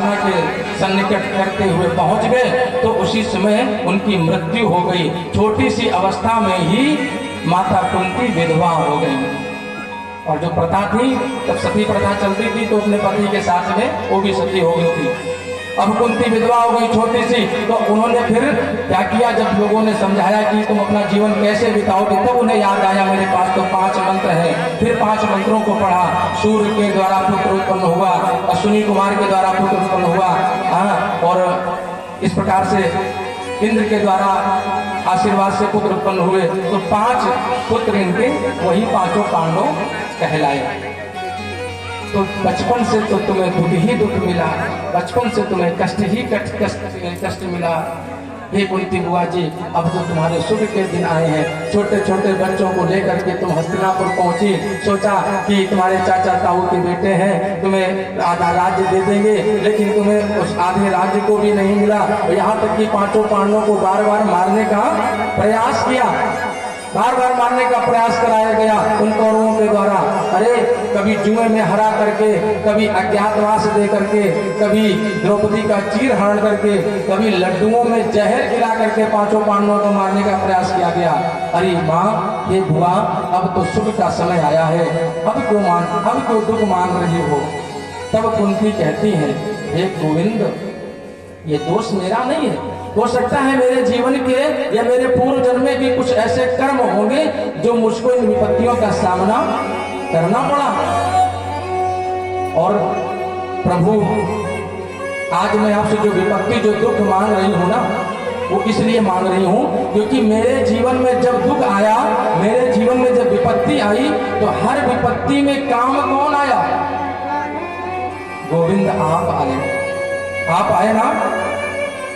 रावण के सन्निकट करते हुए पहुंच गए तो उसी समय उनकी मृत्यु हो गई। छोटी सी अवस्था में ही माता कुंती विधवा हो गई। और जो प्रथा थी, तब सती प्रथा चलती थी, तो अपने पति के साथ में वो भी सती हो गई थी। अब कुंती विधवा हो गई छोटी सी, तो उन्होंने फिर क्या किया, जब लोगों ने समझाया कि तुम अपना जीवन कैसे बिताओगे, तब उन्हें याद आया मेरे पास तो 5 मंत्र हैं। फिर 5 मंत्रों को पढ़ा। सूर्य के द्वारा पुत्र उत्पन्न हुआ, अश्विनी कुमार के द्वारा पुत्र उत्पन्न हुआ, और इस प्रकार से इंद्र के द्वारा आशीर्वाद से पुत्र उत्पन्न हुए। तो 5 पुत्र इनके वही 5 पांडव कहलाए। तो बचपन से तो तुम्हें दुख ही दुख मिला, बचपन से तुम्हें कष्ट ही कष्ट मिला। हे कुंती बुआ जी, अब तो तुम्हारे शुभ के दिन आए हैं। छोटे छोटे बच्चों को लेकर के तुम हस्तिनापुर पहुंची, सोचा कि तुम्हारे चाचा ताऊ के बेटे हैं, तुम्हें आधा राज्य दे देंगे, लेकिन तुम्हें उस आधे राज्य को भी नहीं मिला। यहाँ तक कि 5 पांडवों को बार बार मारने का प्रयास किया, बार बार मारने का प्रयास कराया गया उन कौरवों के द्वारा। अरे कभी जुए में हरा करके, कभी अज्ञातवास दे करके, कभी द्रौपदी का चीर हरण करके, कभी लड्डुओं में जहर गिरा करके 5 पांडवों को मारने का प्रयास किया गया। अरे माँ, ये बुआ, अब तो सुख का समय आया है, अब क्यों दुख मान रही हो। तब कुंती कहती है, हे गोविंद, ये दोष मेरा नहीं है। हो सकता है मेरे जीवन के या मेरे पूर्व जन्म में भी कुछ ऐसे कर्म होंगे जो मुझको इन विपत्तियों का सामना करना पड़ा। और प्रभु, आज मैं आपसे जो विपत्ति, जो दुख मांग रही हूं ना, वो इसलिए मांग रही हूं क्योंकि मेरे जीवन में जब दुख आया, मेरे जीवन में जब विपत्ति आई, तो हर विपत्ति में काम कौन आया? गोविंद आप आए। आप आए ना।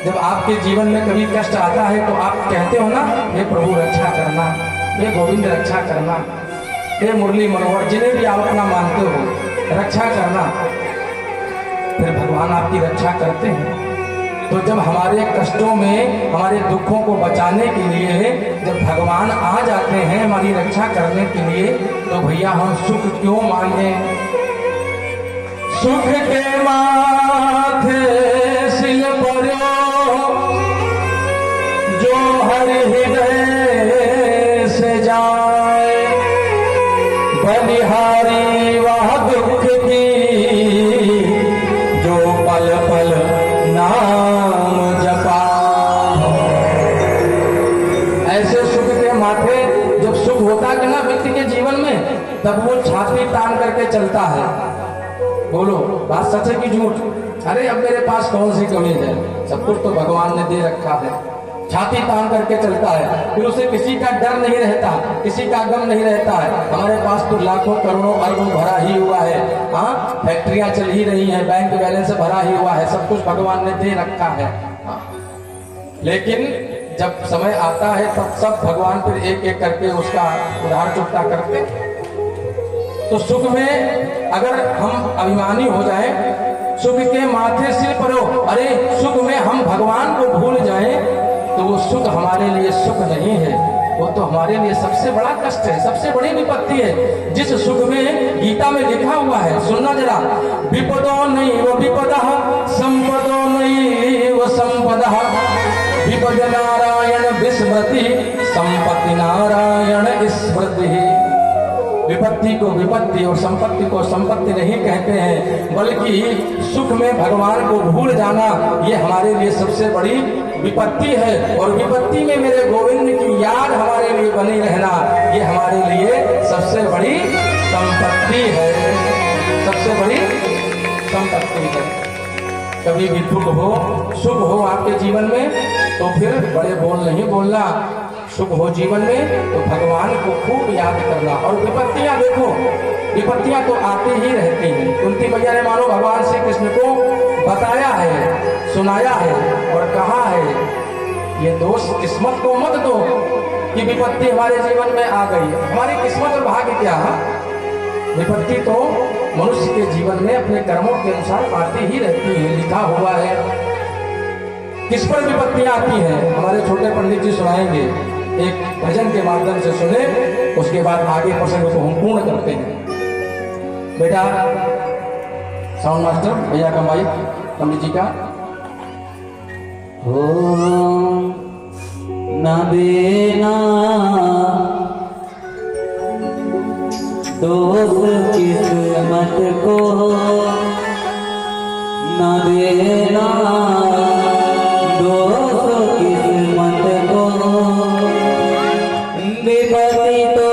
जब आपके जीवन में कभी कष्ट आता है तो आप कहते हो ना, हे प्रभु रक्षा करना, हे गोविंद रक्षा करना, हे मुरली मनोहर, जिन्हें भी आप अपना मानते हो, रक्षा करना। फिर भगवान आपकी रक्षा करते हैं। तो जब हमारे कष्टों में, हमारे दुखों को बचाने के लिए जब भगवान आ जाते हैं हमारी रक्षा करने के लिए, तो भैया हम सुख क्यों मांगे। सुख के माथे सिल परो, जो हर हृदय से जाए, बलिहारी वह दुख की, जो पल पल नाम जपा। ऐसे सुख के माथे, जब सुख होता है ना व्यक्ति के जीवन में, तब वो छाती तान करके चलता है। बोलो, बात सच है कि झूठ? अरे अब मेरे पास कौन सी कमी है, सब कुछ तो भगवान ने दे रखा है। छाती तान करके चलता है, फिर उसे किसी का डर नहीं रहता, किसी का गम नहीं रहता है। हमारे पास तो लाखों करोड़ों अरबों भरा ही हुआ है, हाँ, फैक्ट्रियां चल ही रही हैं, बैंक बैलेंस भरा ही हुआ है, सब कुछ भगवान ने दे रखा है। हाँ। लेकिन जब समय आता है तब सब भगवान फिर एक एक करके उसका उधार चुकता करते। तो सुख में अगर हम अभिमानी हो जाए, सुख के माथे सिर परो, अरे सुख में हम भगवान को भूल जाएं, तो वो सुख हमारे लिए सुख नहीं है, वो तो हमारे लिए सबसे बड़ा कष्ट है, सबसे बड़ी विपत्ति है। जिस सुख में गीता में लिखा हुआ है, सुनना जरा, विपदो नहीं वो विपदः, संपदो नहीं वो संपदः, विपद नारायण विस्मृति, संपत्ति नारायण स्मृति। विपत्ति को विपत्ति और संपत्ति को संपत्ति नहीं कहते हैं, बल्कि सुख में भगवान को भूल जाना, ये हमारे लिए सबसे बड़ी विपत्ति है। और विपत्ति में मेरे गोविंद की याद हमारे लिए बनी रहना, ये हमारे लिए सबसे बड़ी संपत्ति है, सबसे बड़ी संपत्ति है। कभी भी दुख हो, सुख हो आपके जीवन में, तो फिर बड़े बोल नहीं बोलना। सुख हो जीवन में तो भगवान को खूब याद करना। और विपत्तियां देखो, विपत्तियां तो आती ही रहती हैं। कुंती मैया ने मानो भगवान श्री कृष्ण को बताया है, सुनाया है और कहा है, ये दोष किस्मत को मत दो कि विपत्ति हमारे जीवन में आ गई। हमारी किस्मत और भाग्य क्या है? विपत्ति तो मनुष्य के जीवन में अपने कर्मों के अनुसार आती ही रहती है, लिखा हुआ है। किस पर विपत्तियां आती हैं? हमारे छोटे पंडित जी सुनाएंगे, एक भजन के माध्यम से सुने, उसके बाद आगे प्रसंग को हम पूर्ण करते हैं। बेटा साउंड मास्टर, भैया का माइक। पंडित जी का। हो न देना दोस्त किस्मत को, न देना दोस्त किस्मत को, विपत्ति तो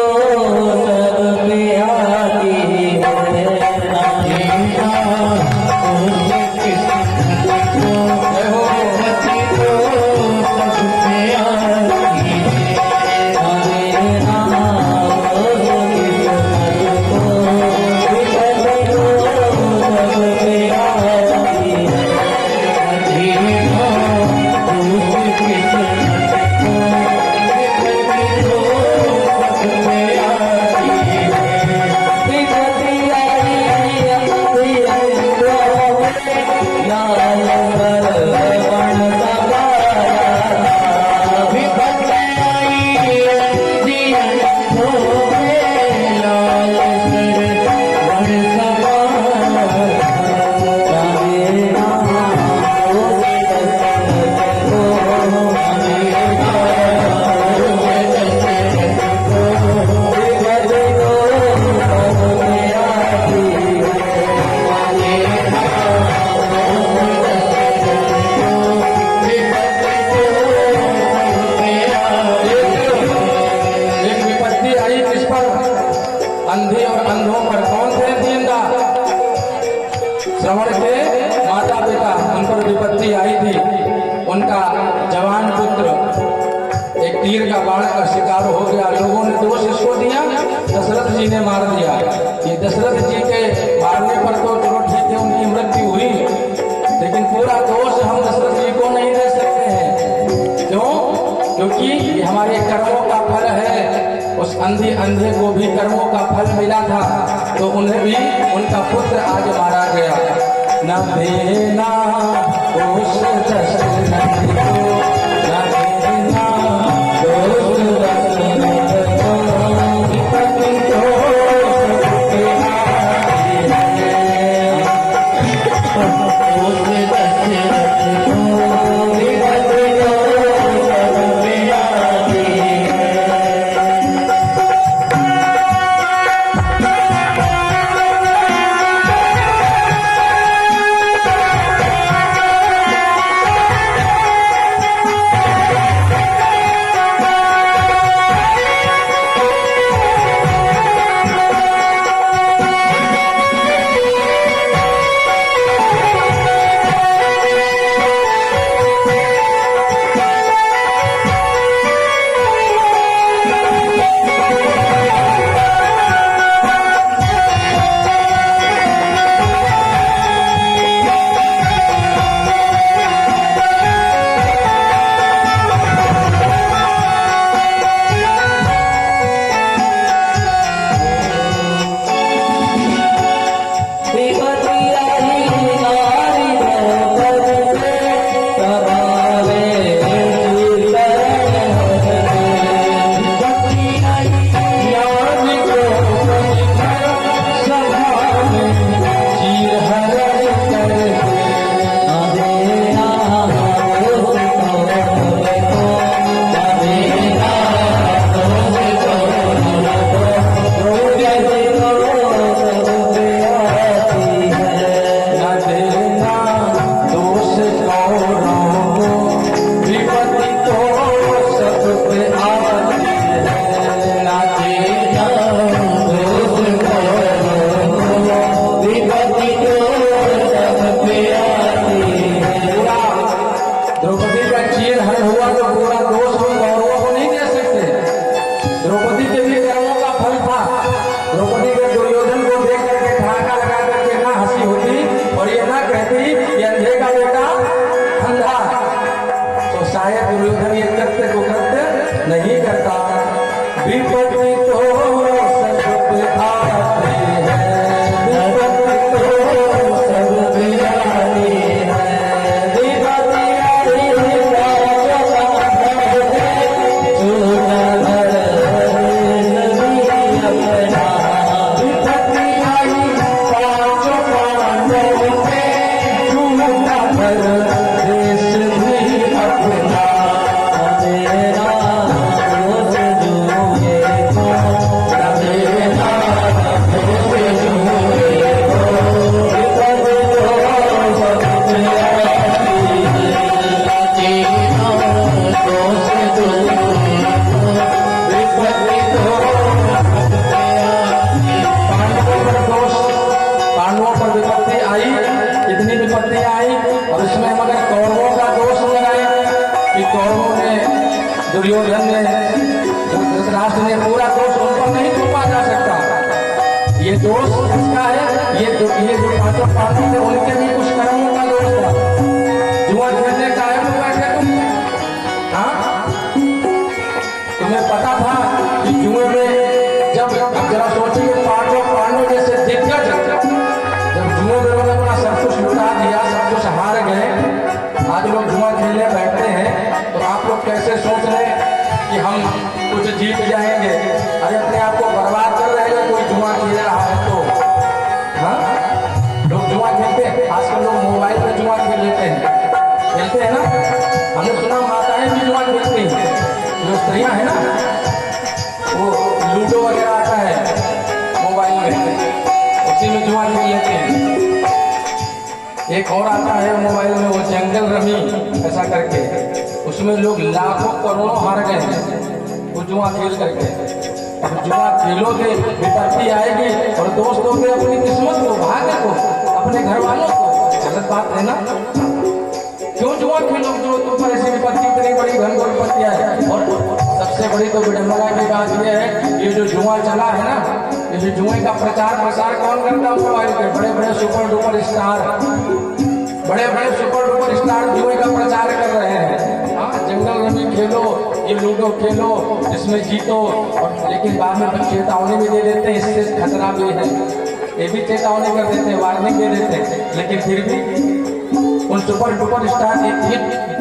सब पे आती है, न देना दोस्त किस्मत को, विपत्ति तो सब पे आती है, न देना दोस्त किस्मत को, विपत्ति तो सब पे आती है, न देना दोस्त किस्मत को, विपत्ति तो सब पे आती है, विपत्ति आई अंधी अंधों में, लाल सरवण सवाया, विपत्ति आई अंधी अंधों में, लाल सरवण सवाया, जाने ना दोस्त किस्मत को, जाने ना दोस्त किस्मत को, विपत्ति तो सब पे आती है, जाने ना दोस्त किस्मत को, विपत्ति तो सब पे आती है। एक विपत्ति आई किस पर? अंधे और अंधों पर। कौन थे दीनदा? श्रवण के माता पिता, उन पर विपत्ति आई थी। उनका जवान पुत्र एक तीर का बाण का शिकार हो गया। लोगों ने दोष इसको दिया, दशरथ जी ने मार दिया। ये दशरथ जी के मारने पर तो चलो ठीक है, उनकी मृत्यु हुई, लेकिन पूरा दोष हम दशरथ जी को नहीं दे सकते हैं। क्यों? क्योंकि ये हमारे कर्मों का फल है। उस अंधे को भी कर्मों का फल मिला था, तो उन्हें भी उनका पुत्र आज मारा गया। न देना दोष दशरथ को, न देना दोष दशरथ को, विपत्ति तो सब पे आती है। दोस्त दशरथ को, विपत्ति तो सब पे आती है। Thank परदेश भी अपना। मेरा दोस्त जुए को मेरा दोस्त जुए को विपद को सब जीना दोस्त जुए को विपद को। पांडवों पर विपत्ति आई, इतनी विपत्ति आई और इसमें मगर कौरवों का दोष लगाए कि कौरवों ने, दुर्योधन ने, धृतराष्ट्र ने, पूरा दोष उन पर नहीं थोपा जा सकता। ये दोष किसका है? ये जो पांचों पांडव थे उनके भी कुछ कर्मों का दोष था। जुआ खेलने का है लोग बैठे तुम, हाँ तुम्हें पता था कि जुए में जब, अब जरा सोचिए, पांडव जैसे दिग्गज जब जुए में लोग अपना सब कुछ लुटा दिया, सब कुछ हार गए, आज लोग जुआ खेलने बैठते हैं तो आप लोग कैसे सोच रहे हैं कि हम कुछ जीत जाएंगे? अरे अपने आप को बर्बाद कर रहे हैं कोई जुआ खेल रहा है तो। हाँ, लोग जुआ खेलते हैं, आजकल लोग मोबाइल में जुआ खेल लेते हैं ना। हमने सुना माताएं भी जुआ खेलती हैं, जो स्त्रियां हैं ना, वो लूडो वगैरह आता है मोबाइल में, उसी में जुआ खेल लेते हैं। एक और आता है मोबाइल में, वो जंगल रमी ऐसा करके, उसमें लोग लाखों करोड़ों हार गए हैं वो जुआ खेल करके। अब जुआ खेलोगे, विपत्ति आएगी और दोस्त दोगे अपनी किस्मत को, भाग्य को, अपने घर वालों को। गलत बात है ना? क्यों जुआ खेलो जो तुम पर ऐसी विपत्ति, इतनी बड़ी घनघोर विपत्ति आए? और सबसे बड़ी तो विडंबना की बात यह है, ये जो जुआ चला है ना, ये जो जुए का प्रचार प्रसार कौन करता है? मोबाइल पे बड़े बड़े सुपर डुपर स्टार, बड़े बड़े सुपर डुपर स्टार जुए का प्रचार कर रहे हैं। हाँ, जंगल रमी खेलो, ये लूडो खेलो, इसमें जीतो, और लेकिन बाद में चेतावनी भी दे देते हैं, इससे खतरा भी है, ये भी चेतावनी कर देते हैं, वार्निंग दे देते हैं। लेकिन फिर भी उन सुपर डुपर स्टार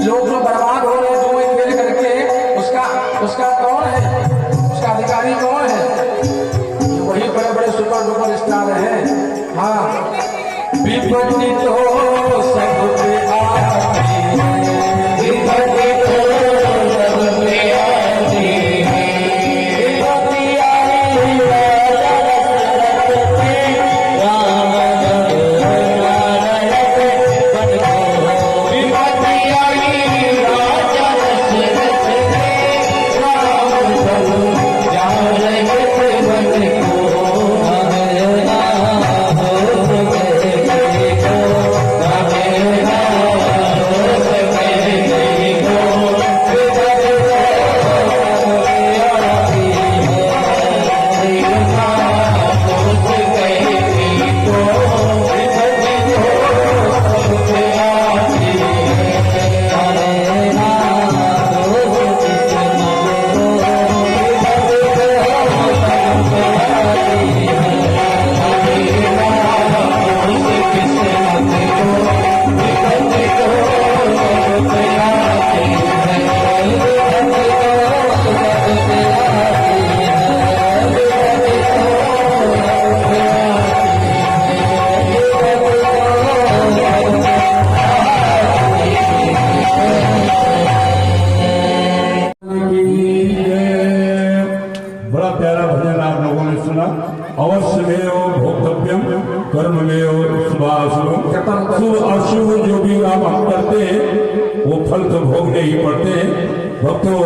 लोग जो बर्बाद हो रहे हैं जुए खेल करके, उसका कौन है? उसका अधिकारी कौन है? वही बड़े बड़े सुपर डुपर स्टार हैं। हाँ, विपत्ति तो सब पे आती है, विपत्ति तो सब पे आती है, विपत्ति आई राम शुभ अशुभ जो भी काम हम करते हैं वो फल तो भोगने ही पड़ते हैं भक्तों।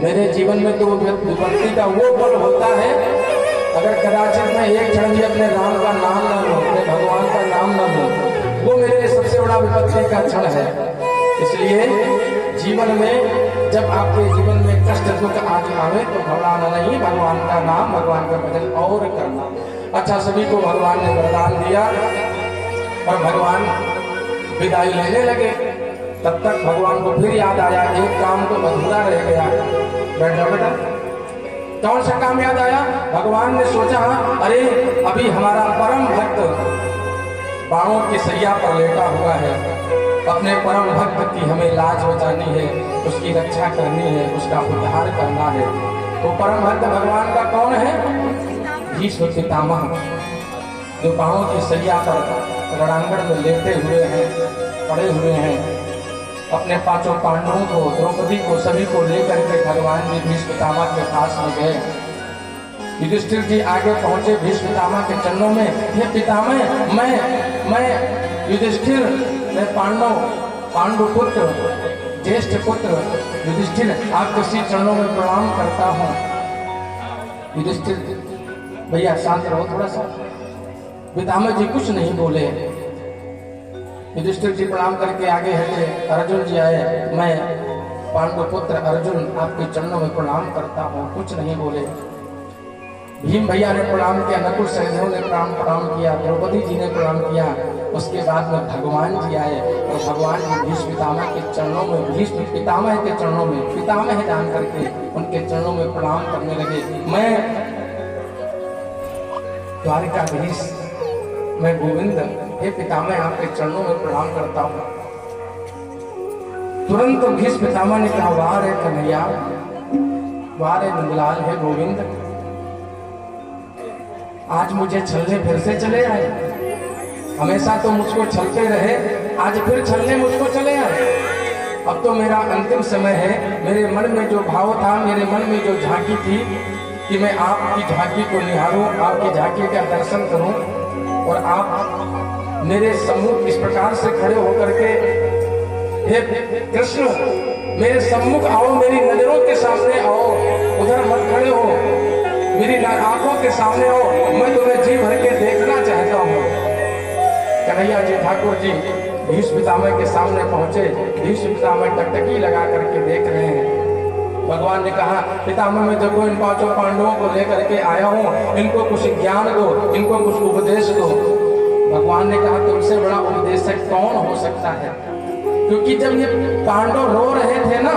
मेरे जीवन में तो विपत्ति का वो पल होता है अगर कदाचित मैं एक क्षण भी अपने राम का नाम न लूं, अपने भगवान का नाम न लूं, वो मेरे लिए सबसे बड़ा विपत्ति का क्षण है। इसलिए जीवन में जब आपके जीवन में कष्ट दुख आदि आवे तो घबराना नहीं, भगवान का नाम भगवान का भजन और करना। अच्छा, सभी को भगवान ने वरदान दिया और भगवान विदाई लेने लगे। तब तक भगवान को फिर याद आया, एक काम तो अधूरा रह गया। बैठ जाओ बेटा। कौन सा काम याद आया? भगवान ने सोचा, अरे अभी हमारा परम भक्त बाणों की सैया पर लेटा हुआ है, अपने परम भक्त की हमें लाज बचानी है, उसकी रक्षा करनी है, उसका उद्धार करना है। तो परम भक्त भगवान का कौन है? भीष्म पितामह, जो बाणों की सैया पर रणांगण में लेटे हुए हैं, पड़े हुए हैं। अपने पांचों पांडवों को, द्रौपदी को, सभी को लेकर के भगवान जी भीष्म पितामह के पास में गए। युधिष्ठिर जी आगे पहुंचे भीष्म पितामह के चरणों में, हे पितामह, मैं युधिष्ठिर, मैं पांडु पुत्र, ज्येष्ठ पुत्र युधिष्ठिर आपके श्री चरणों में प्रणाम करता हूँ। युधिष्ठिर, भैया शांत रहो थोड़ा सा। पितामह जी कुछ नहीं बोले। युधिष्ठिर जी प्रणाम करके आगे हटे। अर्जुन जी आए, मैं पांडु पुत्र अर्जुन आपके चरणों में प्रणाम करता हूँ, कुछ नहीं बोले। भीम भैया ने प्रणाम किया, नकुल सहदेव ने प्रणाम किया, द्रौपदी जी ने प्रणाम किया। उसके बाद में भगवान जी आए और भगवान जी भीष्म पितामह के चरणों में, भीष्म पितामह के चरणों में, पितामह जान करके उनके चरणों में प्रणाम करने लगे। मैं द्वारिकाधीश, मैं गोविंद, हे पितामह आपके चरणों में प्रणाम करता हूँ। तुरंत भीष्म पितामह ने कहा, वाह रे कन्हैया, वाह रे नंदलाल, हे गोविंद, आज मुझे छलने फिर से चले आए। हमेशा तो मुझको छलते रहे, आज फिर छलने मुझको चले आए। अब तो मेरा अंतिम समय है। मेरे मन में जो भाव था, मेरे मन में जो झांकी थी कि मैं आपकी झांकी को निहारूं, आपकी झांकी का दर्शन करूं, और आप मेरे सम्मुख इस प्रकार से खड़े होकर के, हे कृष्ण मेरे सम्मुख आओ, मेरी नजरों के सामने आओ, उधर मत खड़े हो, मेरी आंखों के सामने आओ, मैं तुम्हें जी भर के देखना चाहता हूँ। कन्हैया जी ठाकुर जी भीष्म पितामह के सामने पहुंचे। भीष्म पितामह टकटकी लगा करके देख रहे हैं। भगवान ने कहा, पितामह मैं देखो इन पांचों पांडवों को लेकर के आया हूँ, इनको कुछ ज्ञान दो, इनको कुछ उपदेश दो। भगवान ने कहा, तुमसे बड़ा उपदेशक कौन हो सकता है? क्योंकि जब ये पांडव रो रहे थे ना,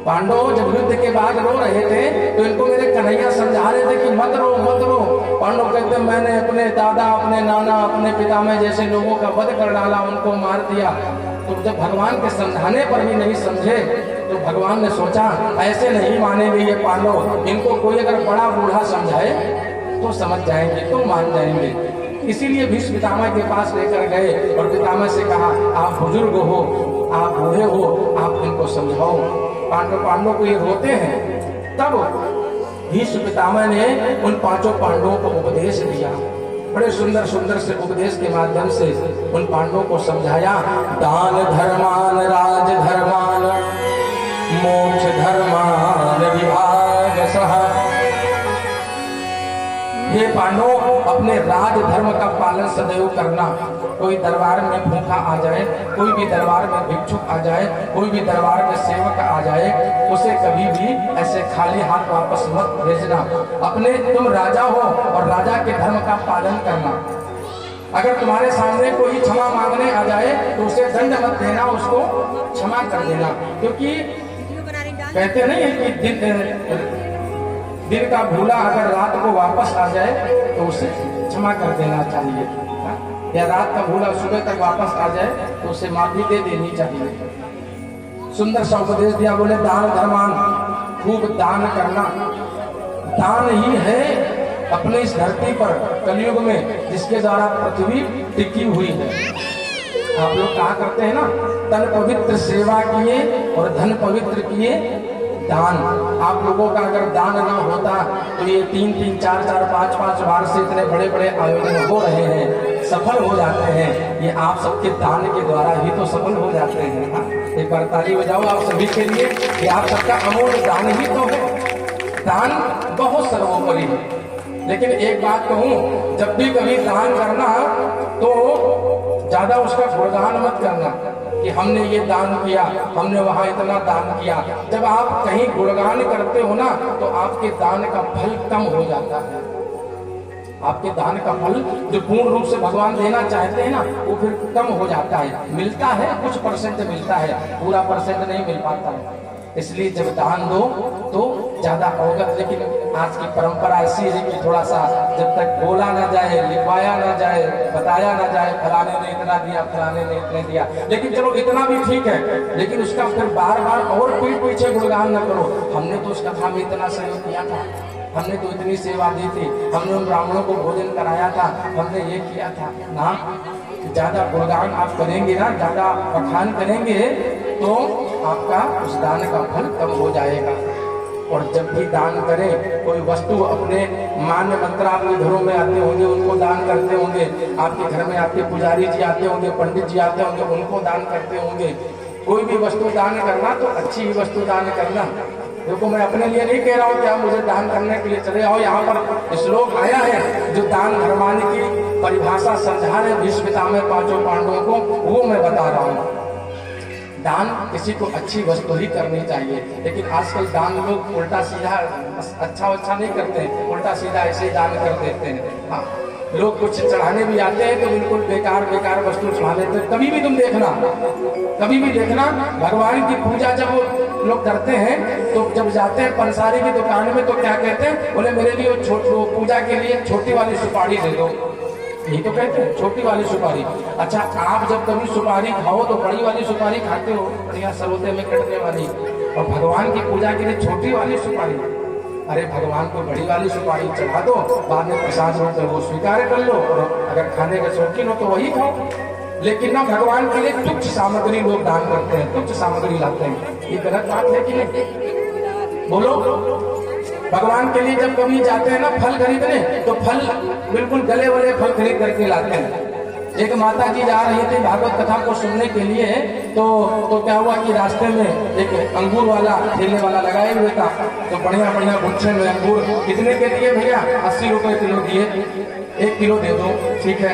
पांडव जब युद्ध के बाद रो रहे थे, तो इनको मेरे कन्हैया समझा रहे थे कि मत रो मत रो। पांडव कहते, मैंने अपने दादा, अपने नाना, अपने पितामह जैसे लोगों का वध कर डाला, उनको मार दिया। तो जब भगवान के समझाने पर भी नहीं समझे, तो भगवान ने सोचा ऐसे नहीं मानेंगे ये पांडव, इनको कोई अगर बड़ा बूढ़ा समझाए तो समझ जाएंगे, तो मान जाएंगे। इसीलिए भीष्म पितामह के पास लेकर गए और पितामह से कहा, आप बुजुर्ग हो, आप बूढ़े हो, आप इनको समझाओ। पांडव को ये रोते हैं। तब भीष्म पितामह ने उन पांचों पांडवों को उपदेश दिया। बड़े सुंदर सुंदर से उपदेश के माध्यम से उन पांडवों को समझाया। दान धर्मान राज धर्मान मोक्ष धर्मान विभाग सह। ये पांडव अपने राज धर्म का पालन सदैव करना। कोई दरबार में भूखा आ जाए, कोई भी दरबार में भिक्षुक आ जाए, कोई भी दरबार में सेवक आ जाए, उसे कभी भी ऐसे खाली हाथ वापस मत भेजना। अपने तुम राजा हो और राजा के धर्म का पालन करना। अगर तुम्हारे सामने कोई क्षमा मांगने आ जाए तो उसे दंड मत देना, उसको क्षमा कर देना। क्योंकि कहते नहीं है कि दिन का भूला अगर रात को वापस आ जाए तो उसे क्षमा कर देना चाहिए, या रात का भूला सुबह तक वापस आ जाए तो उसे माफी दे देनी चाहिए। सुंदर सा उपदेश दिया। बोले दान धर्मान, खूब दान करना। दान ही है अपने इस धरती पर कलयुग में जिसके द्वारा पृथ्वी टिकी हुई है। आप लोग कहा करते हैं ना, तन पवित्र सेवा किए और धन पवित्र किए दान। आप लोगों का अगर दान ना होता तो ये 3-3, 4-4, 5-5 बार से इतने बड़े बड़े आयोजन हो रहे हैं, सफल हो जाते हैं। ये आप सबके दान के द्वारा ही तो सफल हो जाते हैं। एक बार ताली बजाओ आप सभी के लिए कि आप सबका अमूल्य दान ही तो है। दान बहुत सर्वोपरि है। लेकिन एक बात कहूं, जब भी कभी दान करना तो ज्यादा उसका गुणगान मत करना कि हमने ये दान किया, हमने वहां इतना दान किया। जब आप कहीं गुणगान करते हो ना तो आपके दान का फल कम हो जाता है। आपके दान का फल जो पूर्ण रूप से भगवान देना चाहते हैं ना वो फिर कम हो जाता है। मिलता है कुछ परसेंट मिलता है, पूरा परसेंट नहीं मिल पाता है। इसलिए जब दान दो तो ज्यादा अवगत। लेकिन आज की परंपरा ऐसी है कि थोड़ा सा जब तक बोला ना जाए, लिखवाया ना जाए, बताया ना जाए, फलाने ने इतना दिया, फलाने ने इतने दिया। लेकिन चलो इतना भी ठीक है, लेकिन उसका फिर बार बार और पीठ पीछे गुणगान न करो। हमने तो उस कथा में इतना सहयोग किया था, हमने तो इतनी सेवा दी थी, हमने उन ब्राह्मणों को भोजन कराया था, हमने ये किया था ना। ज्यादा गुणगान आप करेंगे ना, ज्यादा बखान करेंगे तो आपका उस दान का फल कम हो जाएगा। और जब भी दान करें, कोई वस्तु अपने मान्य मंत्र आपके घरों में आते होंगे उनको दान करते होंगे, आपके घर में आपके पुजारी जी आते होंगे, पंडित जी आते होंगे उनको दान करते होंगे। कोई भी वस्तु दान करना तो अच्छी ही वस्तु दान करना। देखो मैं अपने लिए नहीं कह रहा हूँ कि आप मुझे दान करने के लिए चले आओ। यहाँ पर श्लोक आया है जो दान धर्मानी की परिभाषा समझा रहे भीष्म पितामह पांचों पांडवों को, वो मैं बता रहा हूँ। दान किसी को अच्छी वस्तु ही करनी चाहिए, लेकिन आजकल दान लोग उल्टा सीधा अच्छा नहीं करते हैं, उल्टा सीधा ऐसे ही दान कर देते हैं। हाँ, लोग कुछ चढ़ाने भी आते हैं तो बिल्कुल बेकार वस्तु चढ़ा देते हैं। कभी भी तुम देखना, कभी भी देखना, भगवान की पूजा जब लोग करते हैं तो जब जाते हैं पंसारी की दुकान में तो क्या कहते हैं, बोले मेरे लिए पूजा के लिए छोटी वाली सुपारी दे दो। यही तो कहते हैं, छोटी वाली सुपारी। अच्छा, आप जब कभी सुपारी खाओ तो बड़ी वाली सुपारी खाते हो, बढ़िया सरोते में कटने वाली, और भगवान की पूजा के लिए छोटी वाली सुपारी। अरे भगवान को बड़ी वाली सुपारी चढ़ा दो, बाद में प्रसाद रूप में वो स्वीकार कर लो, और अगर खाने के शौकीन हो तो वही खाओ। लेकिन ना भगवान के लिए तुच्छ सामग्री लोग दान करते हैं, तुच्छ सामग्री लाते हैं। ये गलत बात है कि नहीं? बोलो। भगवान के लिए जब कभी जाते हैं ना फल खरीदने तो फल बिल्कुल गले वाले फल खरीद करके लाते हैं। एक माता जी जा रही थी भागवत कथा को सुनने के लिए, तो क्या हुआ कि रास्ते में एक अंगूर वाला ठेले वाला लगाए हुए था। तो बढ़िया गुच्छे में अंगूर कितने के दिए भैया? 80 रुपए किलो दिए। 1 किलो दे दो, ठीक है।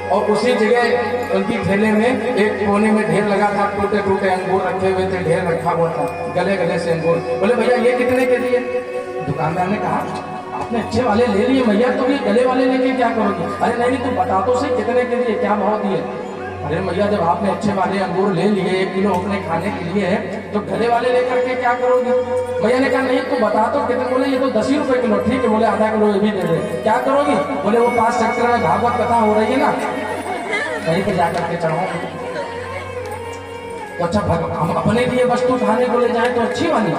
और उसी जगह उनकी ठेले में एक कोने में ढेर लगा था, टूटे अंगूर रखे हुए थे, ढेर रखा हुआ था, गले से अंगूर। बोले भैया ये कितने के दिए? दुकानदार ने कहा आपने अच्छे वाले ले लिए भैया, तो ये गले वाले लेके क्या करोगे? अरे नहीं तुम बता तो सही कितने के लिए, क्या भाव दिए? अरे भैया जब आपने अच्छे वाले अंगूर ले लिए 1 किलो अपने खाने के लिए है, तो गले वाले लेकर के क्या करोगे? भैया ने कहा नहीं तो बता तो कितने। बोले ये तो 10 ही रुपए किलो। ठीक है, बोले आधा किलो ये भी दे दे। क्या करोगी? बोले वो 5 सेक्टर में भागवत कथा हो रही है ना, कहीं पे जाकर के चढ़ाओ। तो अच्छा हम अपने लिए वस्तु खाने को ले जाए तो अच्छी वाली,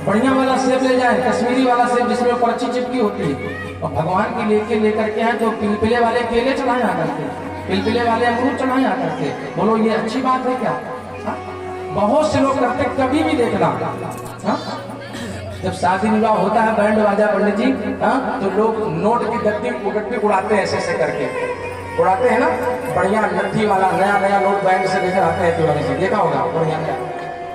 बढ़िया वाला सेब ले जाए, कश्मीरी वाला सेब जिसमें पर्ची चिपकी होती है। और भगवान की लेकर के आए तो पिलपिले वाले केले चढ़ाए आकर के, पिलपिले वाले अमरूद चढ़ाए आकर के। बोलो ये अच्छी बात है क्या? हा? बहुत से लोग करते, कभी भी देखना। हा? जब शादी विवाह होता है बैंड बाजा पंडित जी, तो लोग नोट की गड्डी उड़ाते हैं, ऐसे करके उड़ाते हैं ना, बढ़िया लट्ठी वाला नया नोट बैंक से लेकर आते हैं तिवारी से, देखा होगा बढ़िया।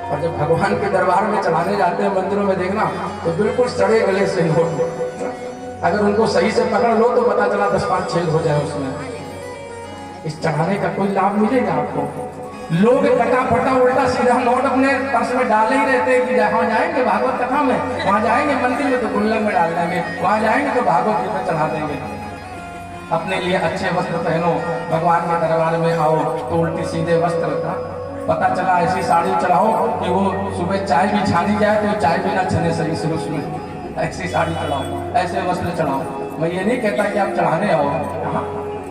और जब भगवान के दरबार में चढ़ाने जाते हैं मंदिरों में देखना तो बिल्कुल सड़े गले से नोट। अगर उनको सही से पकड़ लो तो पता चला 10-5 छेद हो जाए उसमें। इस चढ़ाने का कोई लाभ मिलेगा आपको? लोग कटा फटा उल्टा सीधा नोट अपने पर्स में डाले ही रहते हैं कि जहाँ जाएंगे भागवत कथा में, वहां जाएंगे मंदिर में तो गुल्लक में डाल देंगे, वहां जाएंगे तो भागवत गीता चढ़ा देंगे। अपने लिए अच्छे वस्त्र पहनो, भगवान के दरबार में आओ तो उल्टी सीधे वस्त्र था। पता चला ऐसी साड़ी चढ़ाओ कि वो सुबह चाय भी छानी जाए तो चाय भी ना छने सही शुरू में, ऐसी साड़ी चढ़ाओ, ऐसे वस्त्र चढ़ाओ। मैं ये नहीं कहता कि आप चढ़ाने आओ,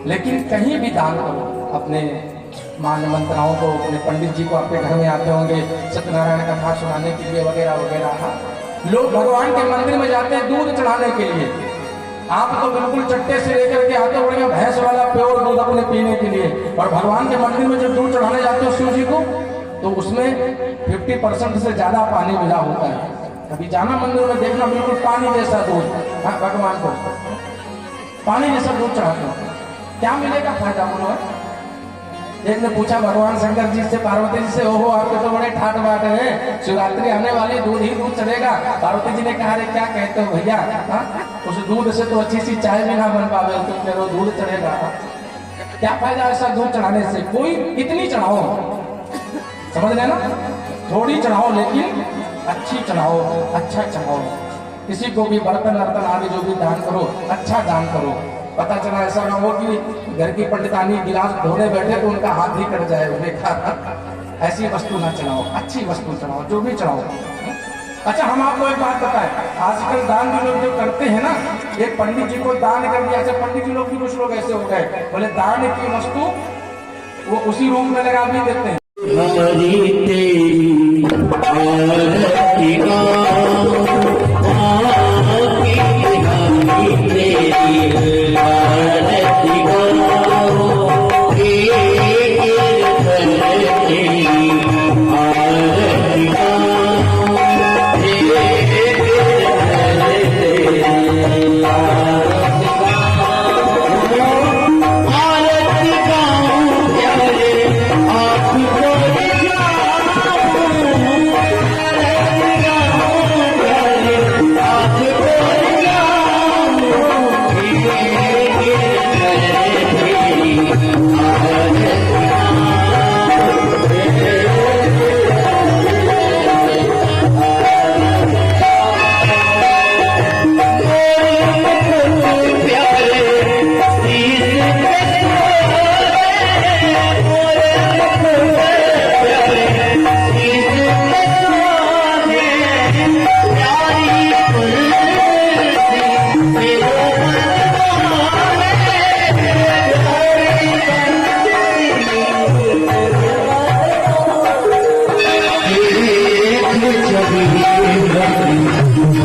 लेकिन कहीं भी दान करो। अपने मान मंत्राओं को, अपने पंडित जी को आपके घर में आते होंगे सत्यनारायण कथा सुनाने के लिए वगैरह वगैरह। लोग भगवान के मंदिर में जाते हैं दूध चढ़ाने के लिए, आप तो बिल्कुल चट्टे से लेकर के आते हो बढ़िया भैंस वाला प्योर दूध अपने पीने के लिए। और भगवान के मंदिर में जब दूध चढ़ाने जाते हो शिव जी को तो उसमें 50% से ज्यादा पानी मिला होता है। कभी जाना मंदिर में देखना बिल्कुल पानी जैसा दूध, भगवान को पानी जैसा दूध चढ़ाते हो, क्या मिलेगा फायदा? बोलो एक ने पूछा भगवान शंकर जी से, पार्वती जी से, ओहो आपके तो बड़े ठाट बाट हैं, शिवरात्रि आने वाली, दूध ही दूध चढ़ेगा। पार्वती जी ने कहा, अरे क्या कहते हो भैया, हाँ? उस दूध से तो अच्छी सी चाय भी ना बन पावे, तुम कह रहे हो दूध चढ़ेगा। क्या फायदा ऐसा दूध चढ़ाने से? कोई इतनी चढ़ाओ, समझ रहे ना, थोड़ी चढ़ाओ लेकिन अच्छी चढ़ाओ, अच्छा चढ़ाओ। किसी को भी बर्तन वर्तन आदि जो भी दान करो, अच्छा दान करो। पता चला ऐसा ना हो कि घर की पंडितानी गिलास धोने बैठे तो उनका हाथ ही कट जाए, बेकार। ऐसी वस्तु ना चढ़ाओ, अच्छी वस्तु चढ़ाओ, जो भी चढ़ाओ। अच्छा, हम आपको एक बात बताएं, आजकल दान भी लोग जो करते हैं ना, एक पंडित जी को दान कर दिया, ऐसे पंडित जी लोग भी कुछ लोग ऐसे हो गए, बोले दान की वस्तु वो उसी रूम में लगा भी देते हैं। हरी तेरी आरती गाऊं, आकी हरी तेरी आरती गाऊं, एक एक तेरी आरती गाऊं, एक एक तेरी आरती गाऊं, आरती गाऊं प्यारे आपको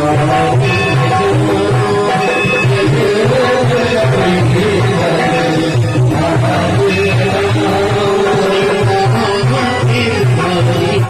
Hare